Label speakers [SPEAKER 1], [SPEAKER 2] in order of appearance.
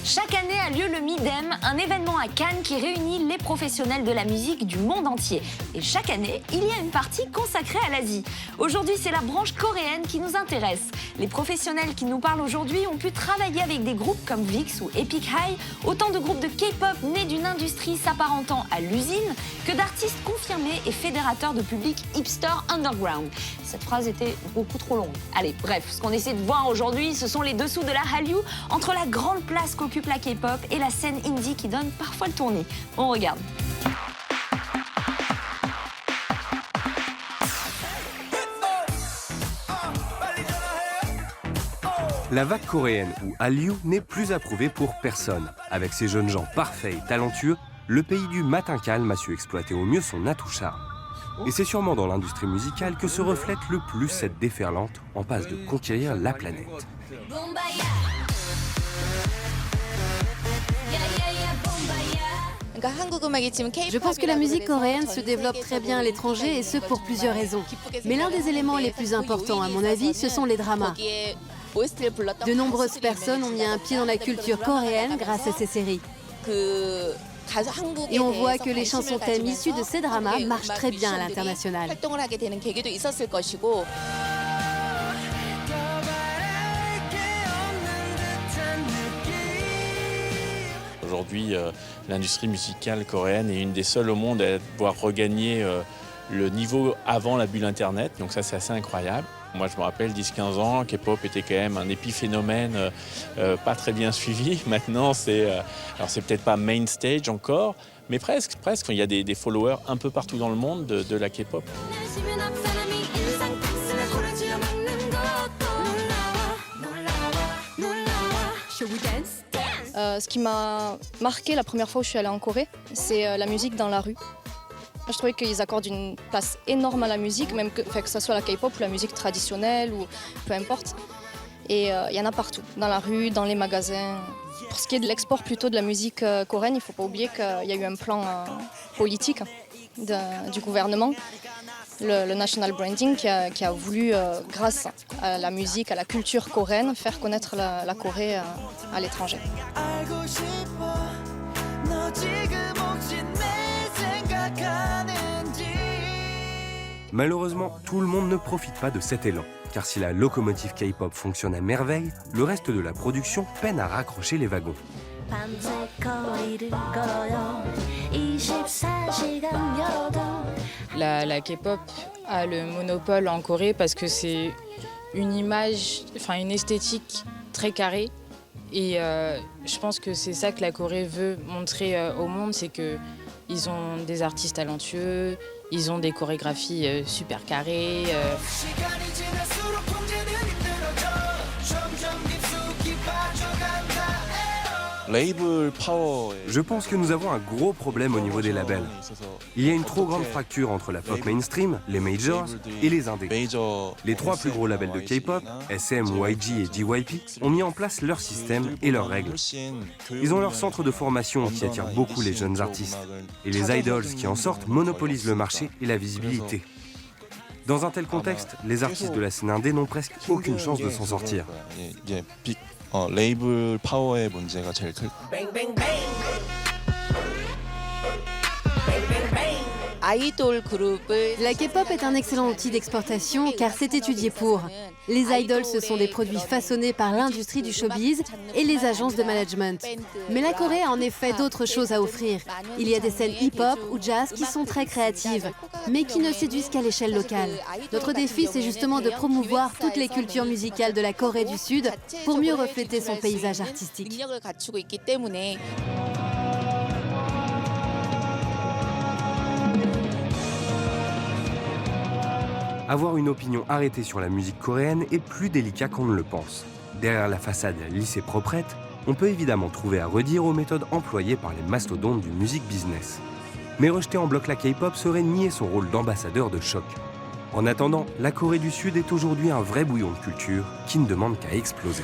[SPEAKER 1] Chaque année a lieu le Midem, un événement à Cannes qui réunit les professionnels de la musique du monde entier. Et chaque année, il y a une partie consacrée à l'Asie. Aujourd'hui, c'est la branche coréenne qui nous intéresse. Les professionnels qui nous parlent aujourd'hui ont pu travailler avec des groupes comme VIX ou Epic High, autant de groupes de K-pop nés d'une industrie s'apparentant à l'usine, que d'artistes confirmés et fédérateurs de public hipster underground. Cette phrase était beaucoup trop longue. Allez, bref, ce qu'on essaie de voir aujourd'hui, ce sont les dessous de la Hallyu, entre la grande place qu'occupe la K-pop et la scène indie qui donne parfois le tournis. On regarde.
[SPEAKER 2] La vague coréenne, ou Hallyu, n'est plus approuvée pour personne. Avec ces jeunes gens parfaits et talentueux, le pays du matin calme a su exploiter au mieux son atout charme. Et c'est sûrement dans l'industrie musicale que se reflète le plus cette déferlante en passe de conquérir la planète.
[SPEAKER 3] Je pense que la musique coréenne se développe très bien à l'étranger et ce pour plusieurs raisons. Mais l'un des éléments les plus importants à mon avis, ce sont les dramas. De nombreuses personnes ont mis un pied dans la culture coréenne grâce à ces séries. Et on voit que les chansons thèmes issues de ces dramas marchent très bien à l'international.
[SPEAKER 4] Aujourd'hui, l'industrie musicale coréenne est une des seules au monde à pouvoir regagner le niveau avant la bulle Internet. Donc ça, c'est assez incroyable. Moi, je me rappelle, 10-15 ans, K-pop était quand même un épiphénomène pas très bien suivi. Maintenant, alors c'est peut-être pas main stage encore, mais presque. Il y a des followers un peu partout dans le monde de la K-pop.
[SPEAKER 5] Ce qui m'a marqué la première fois où je suis allée en Corée, c'est la musique dans la rue. Je trouvais qu'ils accordent une place énorme à la musique, même que ce soit la K-pop ou la musique traditionnelle ou peu importe. Et il y en a partout, dans la rue, dans les magasins. Pour ce qui est de l'export plutôt de la musique coréenne, il ne faut pas oublier qu'il y a eu un plan politique du gouvernement, le National Branding, qui a voulu, grâce à la musique, à la culture coréenne, faire connaître la Corée à l'étranger.
[SPEAKER 2] Malheureusement, tout le monde ne profite pas de cet élan, car si la locomotive K-pop fonctionne à merveille, le reste de la production peine à raccrocher les wagons.
[SPEAKER 6] La K-pop a le monopole en Corée parce que c'est une image, une esthétique très carrée. Et je pense que c'est ça que la Corée veut montrer au monde, c'est qu'ils ont des artistes talentueux, ils ont des chorégraphies super carrées.
[SPEAKER 2] Je pense que nous avons un gros problème au niveau des labels. Il y a une trop grande fracture entre la pop mainstream, les majors et les indés. Les trois plus gros labels de K-pop, SM, YG et JYP, ont mis en place leur système et leurs règles. Ils ont leur centre de formation qui attire beaucoup les jeunes artistes. Et les idols qui en sortent monopolisent le marché et la visibilité. Dans un tel contexte, les artistes de la scène indé n'ont presque aucune chance de s'en sortir.
[SPEAKER 7] 레이블 파워의 문제가 제일 클.
[SPEAKER 3] La K-pop est un excellent outil d'exportation car c'est étudié pour. Les idols, ce sont des produits façonnés par l'industrie du showbiz et les agences de management. Mais la Corée a en effet d'autres choses à offrir. Il y a des scènes hip-hop ou jazz qui sont très créatives, mais qui ne séduisent qu'à l'échelle locale. Notre défi, c'est justement de promouvoir toutes les cultures musicales de la Corée du Sud pour mieux refléter son paysage artistique.
[SPEAKER 2] Avoir une opinion arrêtée sur la musique coréenne est plus délicat qu'on ne le pense. Derrière la façade lisse et proprette, on peut évidemment trouver à redire aux méthodes employées par les mastodontes du music business. Mais rejeter en bloc la K-pop serait nier son rôle d'ambassadeur de choc. En attendant, la Corée du Sud est aujourd'hui un vrai bouillon de culture qui ne demande qu'à exploser.